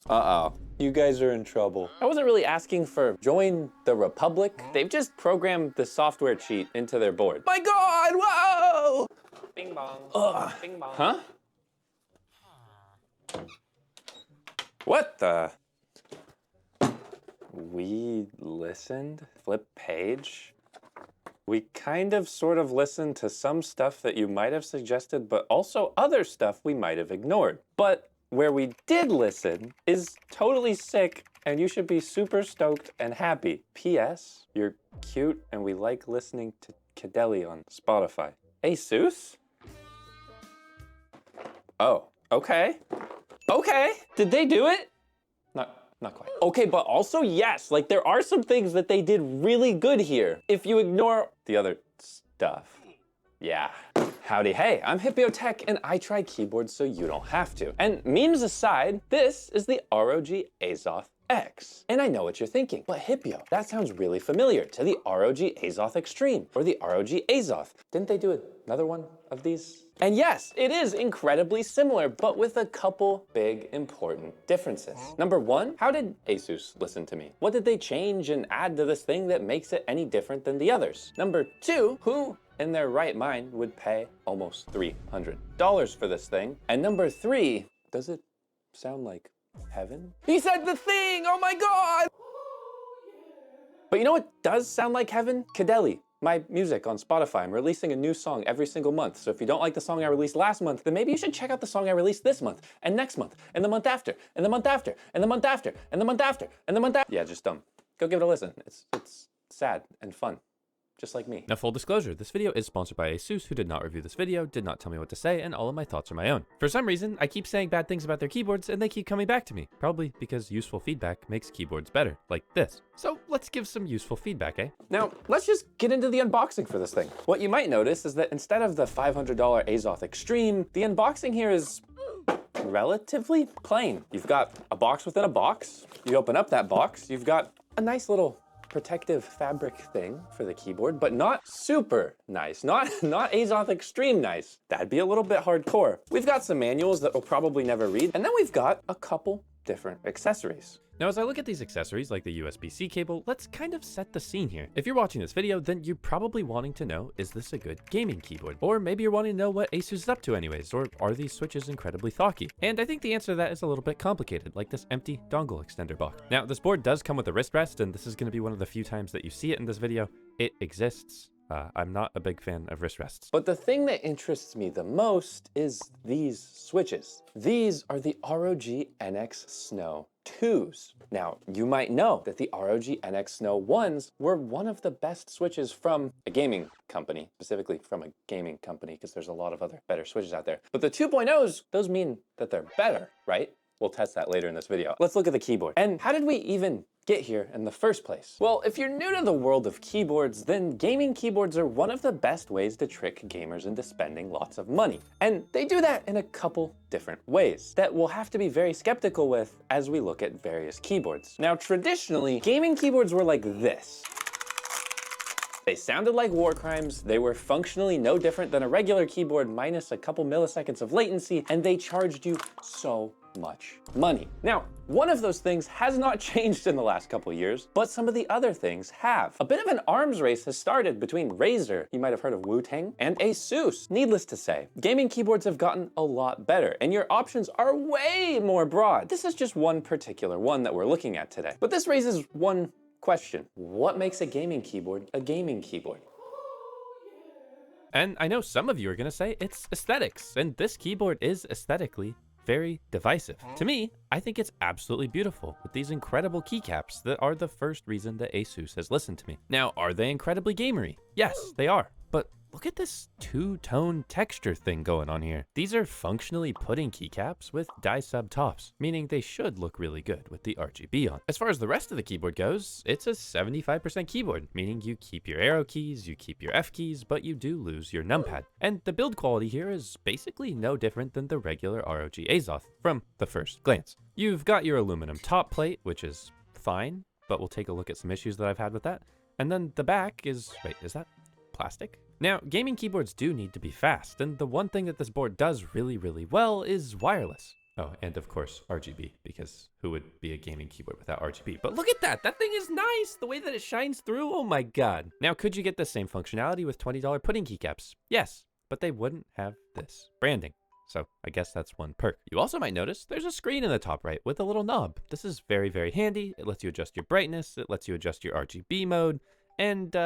Uh-oh. You guys are in trouble. I wasn't really asking for join the Republic. They've just programmed the software cheat into their board. My God, whoa! Bing bong. Ugh. Bing bong. Huh? What the? We listened? Flip page? We kind of sort of listened to some stuff that you might have suggested, but also other stuff we might have ignored. But where we did listen is totally sick, and you should be super stoked and happy. P.S. You're cute, and we like listening to Kadeli on Spotify. ASUS? Oh, okay. Okay, did they do it? Not quite. Okay, but also yes, like there are some things that they did really good here. If you ignore the other stuff. Yeah. Howdy, hey, I'm Hipyo Tech and I try keyboards so you don't have to. And memes aside, this is the ROG Azoth X. And I know what you're thinking, but Hipyo, that sounds really familiar to the ROG Azoth Extreme or the ROG Azoth. Didn't they do another one of these? And yes, it is incredibly similar, but with a couple big important differences. Number one, how did ASUS listen to me? What did they change and add to this thing that makes it any different than the others? Number two, who in their right mind would pay almost $300 for this thing? And number three, does it sound like heaven? He said the thing, oh my God! But you know what does sound like heaven? Kadeli. My music on Spotify. I'm releasing a new song every single month. So if you don't like the song I released last month, then maybe you should check out the song I released this month, and next month, and the month after, and the month after, and the month after, and the month after, and the month after. Yeah, just dumb. Go give it a listen. It's sad and fun. Just like me. Now, full disclosure, this video is sponsored by ASUS, who did not review this video, did not tell me what to say, and all of my thoughts are my own. For some reason, I keep saying bad things about their keyboards, and they keep coming back to me. Probably because useful feedback makes keyboards better, like this. So let's give some useful feedback, eh? Now, let's just get into the unboxing for this thing. What you might notice is that instead of the $500 Azoth Extreme, the unboxing here is relatively plain. You've got a box within a box. You open up that box, you've got a nice little protective fabric thing for the keyboard, but not super nice, not Azoth Extreme nice. That'd be a little bit hardcore. We've got some manuals that we'll probably never read, and then we've got a couple different accessories. Now, as I look at these accessories like the USB-C cable, let's kind of set the scene here. If you're watching this video, then you're probably wanting to know, is this a good gaming keyboard? Or maybe you're wanting to know what ASUS is up to anyways, or are these switches incredibly thocky? And I think the answer to that is a little bit complicated, like this empty dongle extender box. Now, this board does come with a wrist rest, and this is gonna be one of the few times that you see it in this video. It exists. I'm not a big fan of wrist rests. But the thing that interests me the most is these switches. These are the ROG NX Snow 2s. Now, you might know that the ROG NX Snow 1s were one of the best switches from a gaming company, specifically from a gaming company, because there's a lot of other better switches out there. But the 2.0s, those mean that they're better, right? We'll test that later in this video. Let's look at the keyboard. And how did we even get here in the first place? Well, if you're new to the world of keyboards, then gaming keyboards are one of the best ways to trick gamers into spending lots of money. And they do that in a couple different ways that we'll have to be very skeptical with as we look at various keyboards. Now, traditionally, gaming keyboards were like this. They sounded like war crimes, they were functionally no different than a regular keyboard minus a couple milliseconds of latency, and they charged you so much money. Now, one of those things has not changed in the last couple years, but some of the other things have. A bit of an arms race has started between Razer, you might have heard of Wu-Tang, and ASUS. Needless to say, gaming keyboards have gotten a lot better, and your options are way more broad. This is just one particular one that we're looking at today. But this raises one question. What makes a gaming keyboard a gaming keyboard? And I know some of you are gonna say it's aesthetics, and this keyboard is aesthetically very divisive. To me, I think it's absolutely beautiful with these incredible keycaps that are the first reason that ASUS has listened to me. Now, are they incredibly gamery? Yes, they are. But look at this two-tone texture thing going on here. These are functionally pudding keycaps with dye-sub tops, meaning they should look really good with the RGB on. As far as the rest of the keyboard goes, it's a 75% keyboard, meaning you keep your arrow keys, you keep your F keys, but you do lose your numpad. And the build quality here is basically no different than the regular ROG Azoth from the first glance. You've got your aluminum top plate, which is fine, but we'll take a look at some issues that I've had with that. And then the back is, wait, is that plastic? Now, gaming keyboards do need to be fast, and the one thing that this board does really, really well is wireless. Oh, and of course, RGB, because who would be a gaming keyboard without RGB? But look at that! That thing is nice! The way that it shines through, oh my god. Now, could you get the same functionality with $20 pudding keycaps? Yes, but they wouldn't have this branding. So I guess that's one perk. You also might notice there's a screen in the top right with a little knob. This is very, very handy. It lets you adjust your brightness. It lets you adjust your RGB mode. And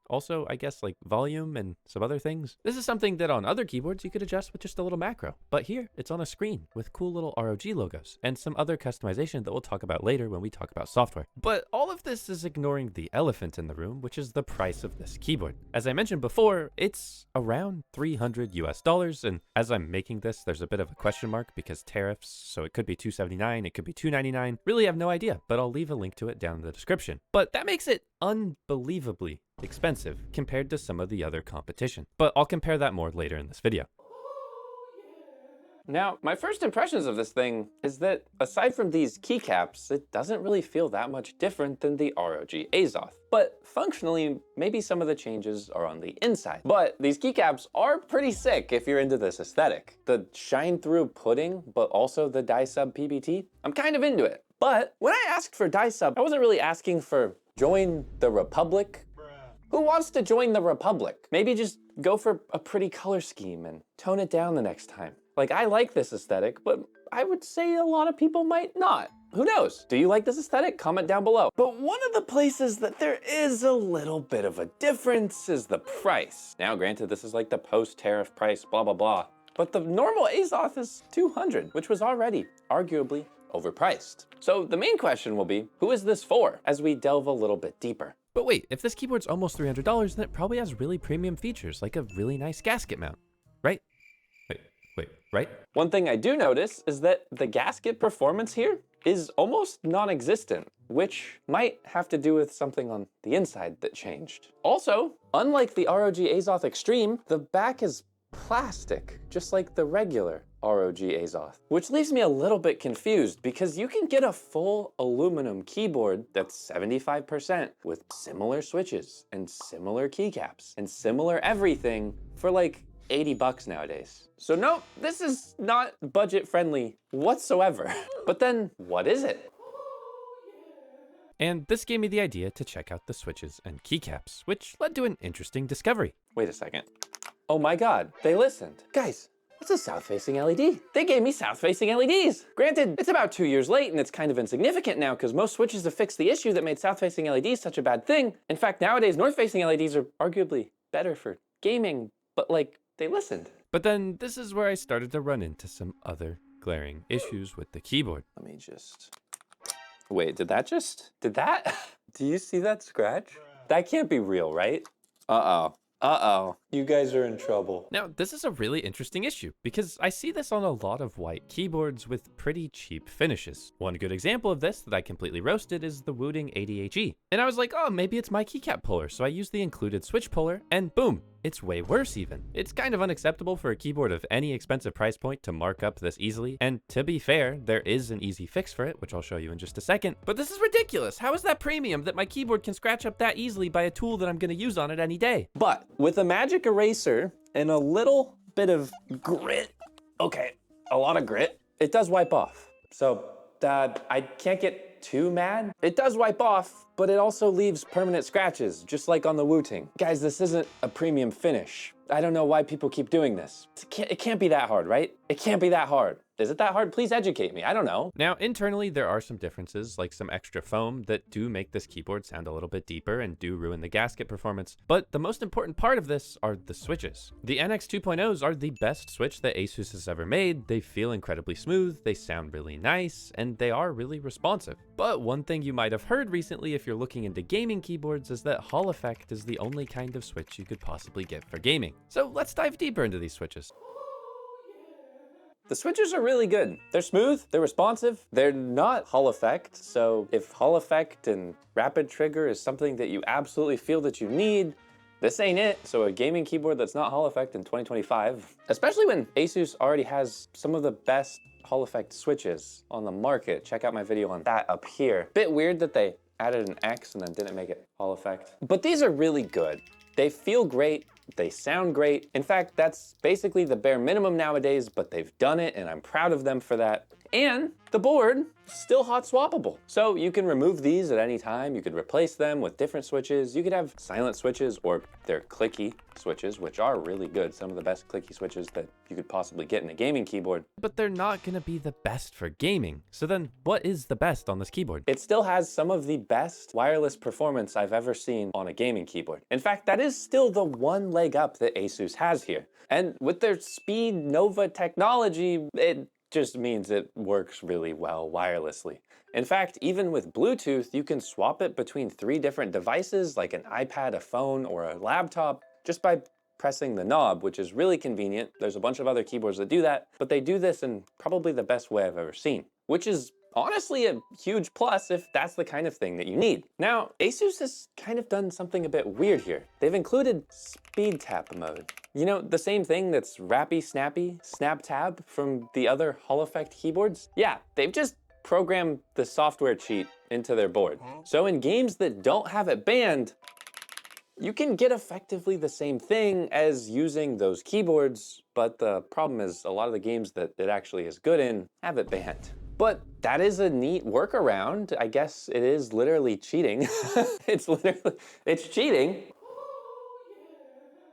also, I guess, like volume and some other things. This is something that on other keyboards you could adjust with just a little macro. But here, it's on a screen with cool little ROG logos and some other customization that we'll talk about later when we talk about software. But all of this is ignoring the elephant in the room, which is the price of this keyboard. As I mentioned before, it's around $300 US, and as I'm making this, there's a bit of a question mark because tariffs, so it could be $279, it could be $299. Really have no idea, but I'll leave a link to it down in the description. But that makes it unbelievably expensive compared to some of the other competition. But I'll compare that more later in this video. Now, my first impressions of this thing is that aside from these keycaps, it doesn't really feel that much different than the ROG Azoth. But functionally, maybe some of the changes are on the inside. But these keycaps are pretty sick if you're into this aesthetic. The shine through pudding, but also the dye sub PBT, I'm kind of into it. But when I asked for dye sub, I wasn't really asking for join the Republic. Who wants to join the Republic? Maybe just go for a pretty color scheme and tone it down the next time. Like, I like this aesthetic, but I would say a lot of people might not. Who knows? Do you like this aesthetic? Comment down below. But one of the places that there is a little bit of a difference is the price. Now, granted, this is like the post-tariff price, blah, blah, blah. But the normal Azoth is $200, which was already arguably overpriced. So the main question will be, who is this for? As we delve a little bit deeper. But wait, if this keyboard's almost $300, then it probably has really premium features, like a really nice gasket mount, right? Right? One thing I do notice is that the gasket performance here is almost non-existent, which might have to do with something on the inside that changed. Also, unlike the ROG Azoth Extreme, the back is plastic, just like the regular ROG Azoth, which leaves me a little bit confused because you can get a full aluminum keyboard that's 75% with similar switches and similar keycaps and similar everything for like $80 nowadays. So no, this is not budget friendly whatsoever. But then what is it? And this gave me the idea to check out the switches and keycaps, which led to an interesting discovery. Wait a second. Oh my God, they listened. Guys, what's a south-facing LED? They gave me south-facing LEDs. Granted, it's about 2 years late and it's kind of insignificant now because most switches have fixed the issue that made south-facing LEDs such a bad thing. In fact, nowadays, north-facing LEDs are arguably better for gaming, but like, they listened. But then this is where I started to run into some other glaring issues with the keyboard. Let me just... Wait, did that? Do you see that scratch? That can't be real, right? Uh-oh. Uh-oh. You guys are in trouble. Now, this is a really interesting issue because I see this on a lot of white keyboards with pretty cheap finishes. One good example of this that I completely roasted is the Wooting 80HE. And I was like, oh, maybe it's my keycap puller. So I used the included switch puller and boom, it's way worse even. It's kind of unacceptable for a keyboard of any expensive price point to mark up this easily. And to be fair, there is an easy fix for it, which I'll show you in just a second. But this is ridiculous. How is that premium that my keyboard can scratch up that easily by a tool that I'm gonna use on it any day? But with a magic eraser and a little bit of grit, okay, a lot of grit, it does wipe off. So I can't get too mad. It does wipe off, but it also leaves permanent scratches, just like on the Wooting. Guys, this isn't a premium finish. I don't know why people keep doing this. It can't be that hard, right? It can't be that hard. Is it that hard? Please educate me. I don't know. Now, internally, there are some differences, like some extra foam that do make this keyboard sound a little bit deeper and do ruin the gasket performance. But the most important part of this are the switches. The NX 2.0s are the best switch that ASUS has ever made. They feel incredibly smooth, they sound really nice, and they are really responsive. But one thing you might have heard recently if you're looking into gaming keyboards is that Hall effect is the only kind of switch you could possibly get for gaming. So let's dive deeper into these switches. The switches are really good. They're smooth, they're responsive, they're not Hall effect. So if Hall effect and rapid trigger is something that you absolutely feel that you need, this ain't it. So a gaming keyboard that's not Hall effect in 2025, especially when ASUS already has some of the best Hall effect switches on the market. Check out my video on that up here. Bit weird that they added an X and then didn't make it Hall effect. But these are really good. They feel great. They sound great. In fact, that's basically the bare minimum nowadays, but they've done it and I'm proud of them for that. And the board is still hot swappable. So you can remove these at any time. You could replace them with different switches. You could have silent switches or they're clicky switches, which are really good. Some of the best clicky switches that you could possibly get in a gaming keyboard. But they're not gonna be the best for gaming. So then what is the best on this keyboard? It still has some of the best wireless performance I've ever seen on a gaming keyboard. In fact, that is still the one leg up that ASUS has here. And with their Speed Nova technology, it just means it works really well wirelessly. In fact, even with Bluetooth, you can swap it between 3 different devices like an iPad, a phone, or a laptop just by pressing the knob, which is really convenient. There's a bunch of other keyboards that do that, but they do this in probably the best way I've ever seen, which is honestly a huge plus if that's the kind of thing that you need. Now, ASUS has kind of done something a bit weird here. They've included speed tap mode. You know, the same thing that's rappy, snappy, snap tab from the other Hall Effect keyboards? Yeah, they've just programmed the software cheat into their board. So in games that don't have it banned, you can get effectively the same thing as using those keyboards, but the problem is a lot of the games that it actually is good in have it banned. But that is a neat workaround. I guess it is literally cheating. It's cheating.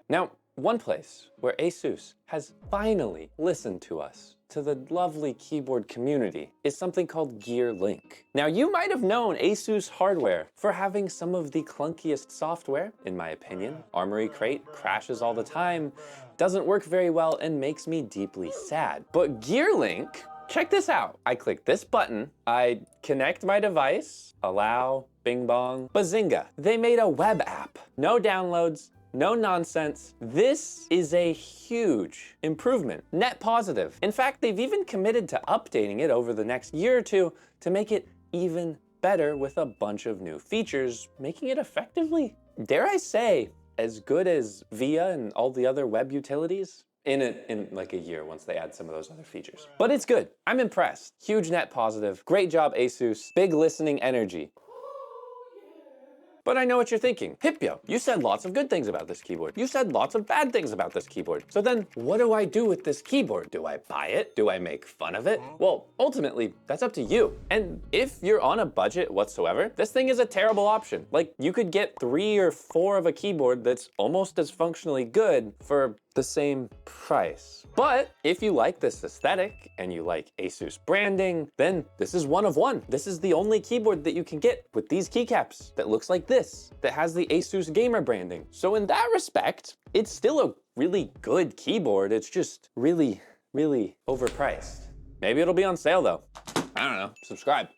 Now, one place where ASUS has finally listened to us, to the lovely keyboard community, is something called Gear Link. Now, you might have known ASUS hardware for having some of the clunkiest software, in my opinion. Armory Crate crashes all the time, doesn't work very well, and makes me deeply sad. But Gear Link, check this out. I click this button, I connect my device, allow, bing bong, bazinga. They made a web app. No downloads, no nonsense. This is a huge improvement, net positive. In fact, they've even committed to updating it over the next year or two to make it even better with a bunch of new features, making it effectively, dare I say, as good as VIA and all the other web utilities in like a year once they add some of those other features. But it's good. I'm impressed. Huge net positive. Great job, ASUS. Big listening energy. But I know what you're thinking. Hipyo, you said lots of good things about this keyboard. You said lots of bad things about this keyboard. So then what do I do with this keyboard? Do I buy it? Do I make fun of it? Well, ultimately, that's up to you. And if you're on a budget whatsoever, this thing is a terrible option. Like, you could get 3 or 4 of a keyboard that's almost as functionally good for the same price. But if you like this aesthetic and you like ASUS branding, then this is one of one. This is the only keyboard that you can get with these keycaps that looks like this, that has the ASUS gamer branding. So in that respect, it's still a really good keyboard. It's just really, really overpriced. Maybe it'll be on sale though. I don't know, subscribe.